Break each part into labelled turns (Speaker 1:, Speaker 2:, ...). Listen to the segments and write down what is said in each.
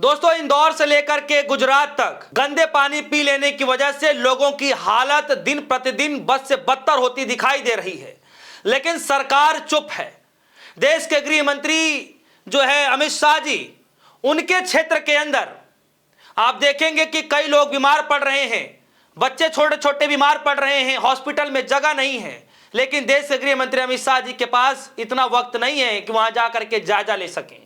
Speaker 1: दोस्तों, इंदौर से लेकर के गुजरात तक गंदे पानी पी लेने की वजह से लोगों की हालत दिन प्रतिदिन बद से बदतर होती दिखाई दे रही है, लेकिन सरकार चुप है। देश के गृह मंत्री जो है अमित शाह जी, उनके क्षेत्र के अंदर आप देखेंगे कि कई लोग बीमार पड़ रहे हैं, बच्चे छोटे छोटे बीमार पड़ रहे हैं, हॉस्पिटल में जगह नहीं है। लेकिन देश के गृह मंत्री अमित शाह जी के पास इतना वक्त नहीं है कि वहां जाकर के जायजा ले सकें।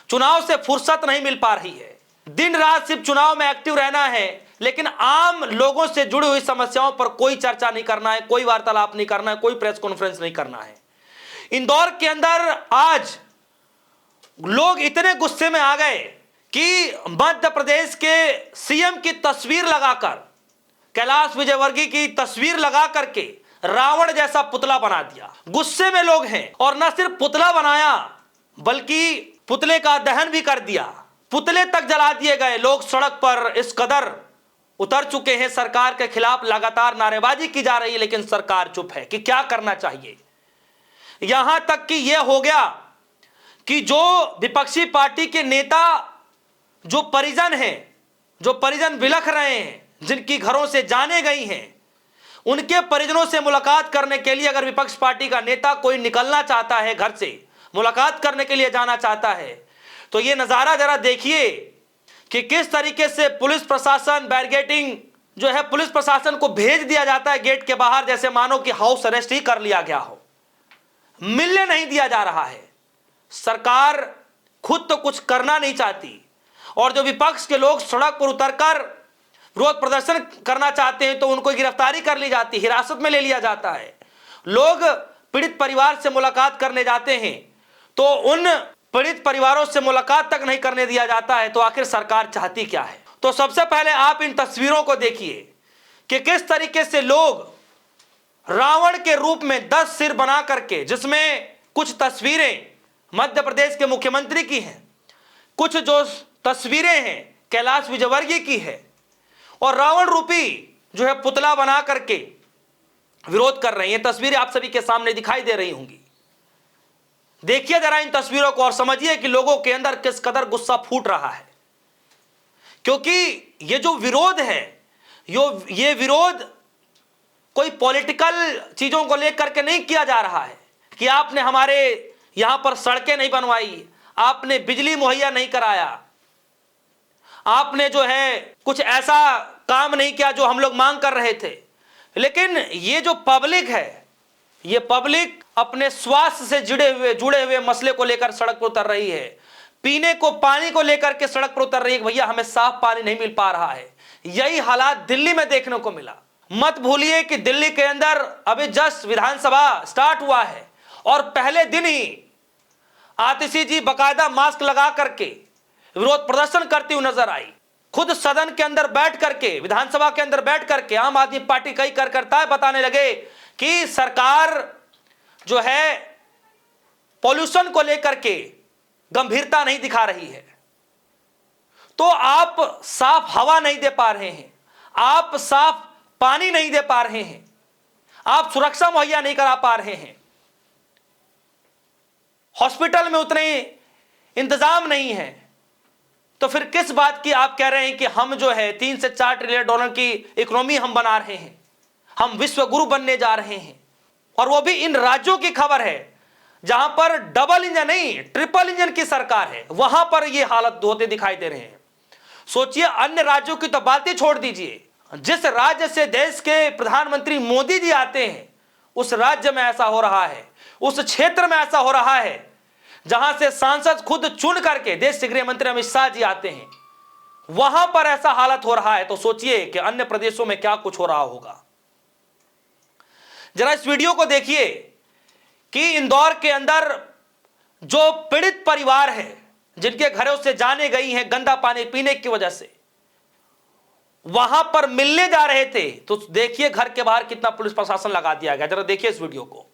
Speaker 1: चुनाव से फुर्सत नहीं मिल पा रही है, दिन रात सिर्फ चुनाव में एक्टिव रहना है, लेकिन आम लोगों से जुड़ी हुई समस्याओं पर कोई चर्चा नहीं करना है, कोई वार्तालाप नहीं करना है, कोई प्रेस कॉन्फ्रेंस नहीं करना है। इंदौर के अंदर आज लोग इतने गुस्से में आ गए कि मध्य प्रदेश के सीएम की तस्वीर लगाकर, कैलाश विजयवर्गीय की तस्वीर लगा करके रावण जैसा पुतला बना दिया। गुस्से में लोग हैं, और न सिर्फ पुतला बनाया बल्कि पुतले का दहन भी कर दिया, पुतले तक जला दिए गए। लोग सड़क पर इस कदर उतर चुके हैं, सरकार के खिलाफ लगातार नारेबाजी की जा रही है, लेकिन सरकार चुप है कि क्या करना चाहिए। यहां तक कि यह हो गया कि जो विपक्षी पार्टी के नेता, जो परिजन हैं, जो परिजन बिलख रहे हैं, जिनकी घरों से जाने गई हैं, उनके परिजनों से मुलाकात करने के लिए अगर विपक्ष पार्टी का नेता कोई निकलना चाहता है, घर से मुलाकात करने के लिए जाना चाहता है, तो ये नजारा जरा देखिए कि किस तरीके से पुलिस प्रशासन बैरिकेडिंग जो है, पुलिस प्रशासन को भेज दिया जाता है गेट के बाहर, जैसे मानो कि हाउस अरेस्ट ही कर लिया गया हो। मिलने नहीं दिया जा रहा है। सरकार खुद तो कुछ करना नहीं चाहती, और जो विपक्ष के लोग सड़क पर उतरकर विरोध प्रदर्शन करना चाहते हैं तो उनको गिरफ्तारी कर ली जाती है, हिरासत में ले लिया जाता है। लोग पीड़ित परिवार से मुलाकात करने जाते हैं तो उन पीड़ित परिवारों से मुलाकात तक नहीं करने दिया जाता है। तो आखिर सरकार चाहती क्या है? तो सबसे पहले आप इन तस्वीरों को देखिए कि किस तरीके से लोग रावण के रूप में 10 सिर बना करके, जिसमें कुछ तस्वीरें मध्य प्रदेश के मुख्यमंत्री की हैं, कुछ जो तस्वीरें हैं कैलाश विजयवर्गीय की है, और रावण रूपी जो है पुतला बना करके विरोध कर रही हैं। तस्वीरें आप सभी के सामने दिखाई दे रही होंगी। देखिए जरा इन तस्वीरों को और समझिए कि लोगों के अंदर किस कदर गुस्सा फूट रहा है, क्योंकि ये जो विरोध है, ये विरोध कोई पॉलिटिकल चीजों को लेकर के नहीं किया जा रहा है कि आपने हमारे यहां पर सड़कें नहीं बनवाई, आपने बिजली मुहैया नहीं कराया, आपने जो है कुछ ऐसा काम नहीं किया जो हम लोग मांग कर रहे थे। लेकिन ये जो पब्लिक है, ये पब्लिक अपने स्वास्थ्य से जुड़े हुए मसले को लेकर सड़क पर उतर रही है, पीने को पानी को लेकर के सड़क पर उतर रही है। भैया हमें साफ पानी नहीं मिल पा रहा है। यही हालात दिल्ली में देखने को मिला। मत भूलिए कि दिल्ली के अंदर अभी जस्ट विधानसभा स्टार्ट हुआ है, और पहले दिन ही आतिशी जी बाकायदा मास्क लगा करके विरोध प्रदर्शन करती हुई नजर आई। खुद सदन के अंदर बैठ करके, विधानसभा के अंदर बैठ करके आम आदमी पार्टी कई कार्यकर्ताएं बताने लगे कि सरकार जो है पॉल्यूशन को लेकर के गंभीरता नहीं दिखा रही है। तो आप साफ हवा नहीं दे पा रहे हैं, आप साफ पानी नहीं दे पा रहे हैं, आप सुरक्षा मुहैया नहीं करा पा रहे हैं, हॉस्पिटल में उतने इंतजाम नहीं है, तो फिर किस बात की आप कह रहे हैं कि हम जो है 3 से 4 ट्रिलियन डॉलर की इकोनॉमी हम बना रहे हैं, हम विश्व गुरु बनने जा रहे हैं। और वो भी इन राज्यों की खबर है जहां पर डबल इंजन नहीं, ट्रिपल इंजन की सरकार है, वहां पर ये हालत होते दिखाई दे रहे हैं। सोचिए, अन्य राज्यों की तो बातें छोड़ दीजिए, जिस राज्य से देश के प्रधानमंत्री मोदी जी आते हैं उस राज्य में ऐसा हो रहा है, उस क्षेत्र में ऐसा हो रहा है जहां से सांसद खुद चुन करके देश के गृह मंत्री अमित शाह जी आते हैं, वहां पर ऐसा हालत हो रहा है। तो सोचिए कि अन्य प्रदेशों में क्या कुछ हो रहा होगा। जरा इस वीडियो को देखिए कि इंदौर के अंदर जो पीड़ित परिवार है, जिनके घरों से जाने गई हैं गंदा पानी पीने की वजह से, वहां पर मिलने जा रहे थे, तो देखिए घर के बाहर कितना पुलिस प्रशासन लगा दिया गया। जरा देखिए इस वीडियो को।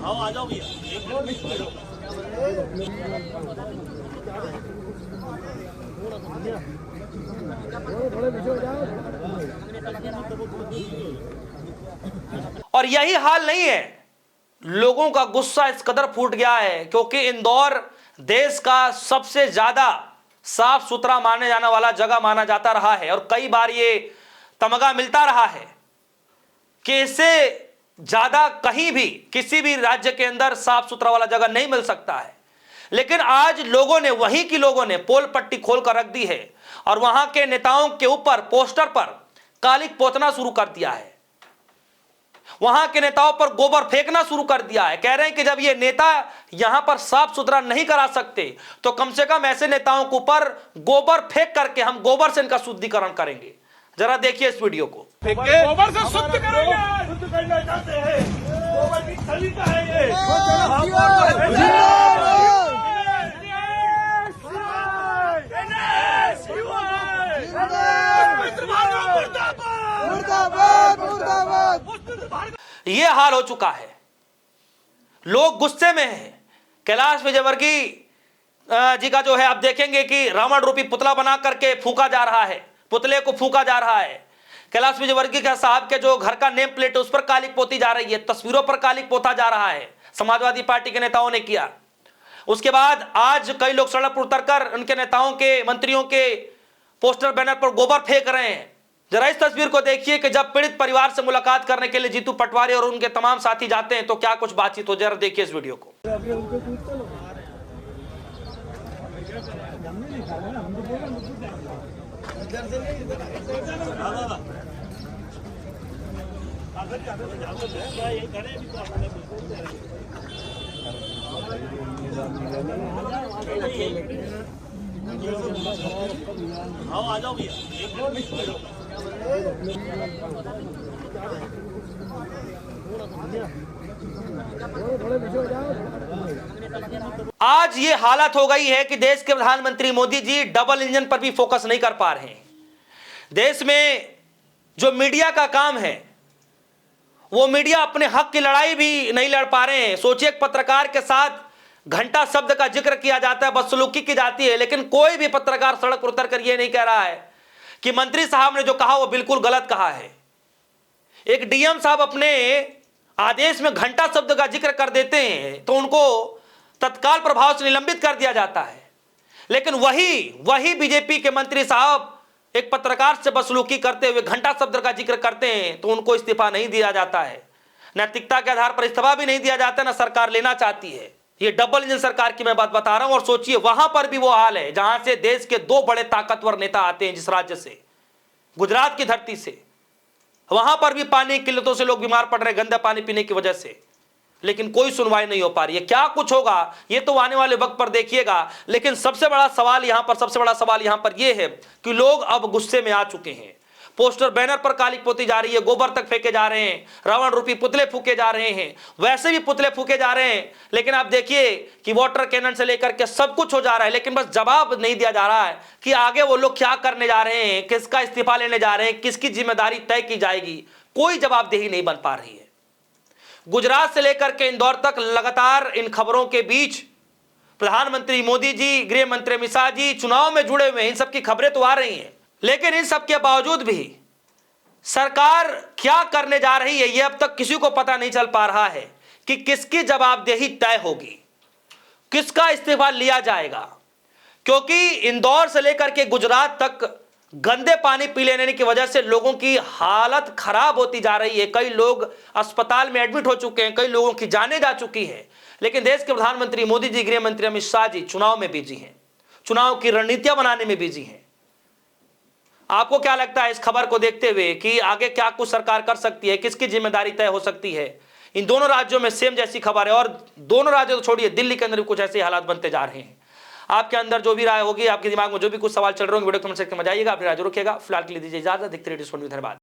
Speaker 2: आओ आ जाओ भैया।
Speaker 1: और यही हाल नहीं है, लोगों का गुस्सा इस कदर फूट गया है क्योंकि इंदौर देश का सबसे ज्यादा साफ सुथरा माने जाने वाला जगह माना जाता रहा है और कई बार ये तमगा मिलता रहा है कि इससे ज्यादा कहीं भी किसी भी राज्य के अंदर साफ सुथरा वाला जगह नहीं मिल सकता है। लेकिन आज लोगों ने, वहीं की लोगों ने पोल पट्टी खोल कर रख दी है और वहां के नेताओं के ऊपर पोस्टर पर कालिक पोतना शुरू कर दिया है, वहां के नेताओं पर गोबर फेंकना शुरू कर दिया है। कह रहे हैं कि जब ये नेता यहां पर साफ सुथरा नहीं करा सकते तो कम से कम ऐसे नेताओं के ऊपर गोबर फेंक करके हम गोबर से इनका शुद्धिकरण करेंगे। जरा देखिए इस वीडियो को।
Speaker 2: गोबर से शुद्ध करेंगे, शुद्ध करना चाहते हैं। गोबर की खलीता है ये।
Speaker 1: ये हाल हो चुका है, लोग गुस्से में हैं। कैलाश विजयवर्गीय जी का जो है आप देखेंगे कि रावण रूपी पुतला बना करके फूका जा रहा है, पुतले को फूका जा रहा है। कैलाश विजयवर्गीय का साहब के जो घर का नेम प्लेट है उस पर कालिक पोती जा रही है, तस्वीरों पर कालिक पोता जा रहा है, समाजवादी पार्टी के नेताओं ने किया। उसके बाद आज कई लोग सड़क पर उतरकर उनके नेताओं के, मंत्रियों के पोस्टर बैनर पर गोबर फेंक रहे हैं। जरा इस तस्वीर को देखिए कि जब पीड़ित परिवार से मुलाकात करने के लिए जीतू पटवारी और उनके तमाम साथी जाते हैं तो क्या कुछ बातचीत हो। जरा देखिए इस वीडियो को।
Speaker 2: आ जाओ भैया।
Speaker 1: आज ये हालत हो गई है कि देश के प्रधानमंत्री मोदी जी डबल इंजन पर भी फोकस नहीं कर पा रहे हैं। देश में जो मीडिया का काम है वो मीडिया अपने हक की लड़ाई भी नहीं लड़ पा रहे हैं। सोचिए, एक पत्रकार के साथ घंटा शब्द का जिक्र किया जाता है, बदसलूकी की जाती है, लेकिन कोई भी पत्रकार सड़क पर उतर कर यह नहीं कह रहा है कि मंत्री साहब ने जो कहा वो बिल्कुल गलत कहा है। एक डीएम साहब अपने आदेश में घंटा शब्द का जिक्र कर देते हैं तो उनको तत्काल प्रभाव से निलंबित कर दिया जाता है, लेकिन वही बीजेपी के मंत्री साहब एक पत्रकार से बदसलूकी करते हुए घंटा शब्द का जिक्र करते हैं तो उनको इस्तीफा नहीं दिया जाता है। नैतिकता के आधार पर इस्तीफा भी नहीं दिया जाता, ना सरकार लेना चाहती है। ये डबल इंजन सरकार की मैं बात बता रहा हूं। और सोचिए, वहां पर भी वो हाल है जहां से देश के दो बड़े ताकतवर नेता आते हैं, जिस राज्य से, गुजरात की धरती से, वहां पर भी पानी की किल्लतों से लोग बीमार पड़ रहे हैं गंदा पानी पीने की वजह से, लेकिन कोई सुनवाई नहीं हो पा रही है। क्या कुछ होगा ये तो आने वाले वक्त पर देखिएगा, लेकिन सबसे बड़ा सवाल यहां पर यह है कि लोग अब गुस्से में आ चुके हैं। पोस्टर बैनर पर कालिक पोती जा रही है, गोबर तक फेंके जा रहे हैं, रावण रूपी पुतले फूके जा रहे हैं, वैसे भी पुतले फूके जा रहे हैं, लेकिन आप देखिए कि वाटर कैनन से लेकर के सब कुछ हो जा रहा है, लेकिन बस जवाब नहीं दिया जा रहा है कि आगे वो लोग क्या करने जा रहे हैं, किसका इस्तीफा लेने जा रहे हैं, किसकी जिम्मेदारी तय की जाएगी। कोई जवाबदेही नहीं बन पा रही है। गुजरात से लेकर के इंदौर तक लगातार इन खबरों के बीच प्रधानमंत्री मोदी जी, गृह मंत्री अमित शाह जी चुनाव में जुड़े हुए, इन सब की खबरें तो आ रही हैं, लेकिन इन सब के बावजूद भी सरकार क्या करने जा रही है यह अब तक किसी को पता नहीं चल पा रहा है कि किसकी जवाबदेही तय होगी, किसका इस्तीफा लिया जाएगा। क्योंकि इंदौर से लेकर के गुजरात तक गंदे पानी पी लेने की वजह से लोगों की हालत खराब होती जा रही है। कई लोग अस्पताल में एडमिट हो चुके हैं, कई लोगों की जानें जा चुकी है, लेकिन देश के प्रधानमंत्री मोदी जी, गृह मंत्री अमित शाह जी चुनाव में बिजी हैं, चुनाव की रणनीतियां बनाने में बिजी हैं। आपको क्या लगता है इस खबर को देखते हुए कि आगे क्या कुछ सरकार कर सकती है, किसकी जिम्मेदारी तय हो सकती है? इन दोनों राज्यों में सेम जैसी खबर है और दोनों राज्यों तो छोड़िए, दिल्ली के अंदर भी कुछ ऐसे हालात बनते जा रहे हैं। आपके अंदर जो भी राय होगी, आपके दिमाग में जो भी कुछ सवाल चल रहे होंगे, वीडियो कमेंट सेक्शन में जाइएगा, अपनी राय रखिएगा। फिलहाल के लिए दीजिए इजाजत। देखते रहिए, धन्यवाद।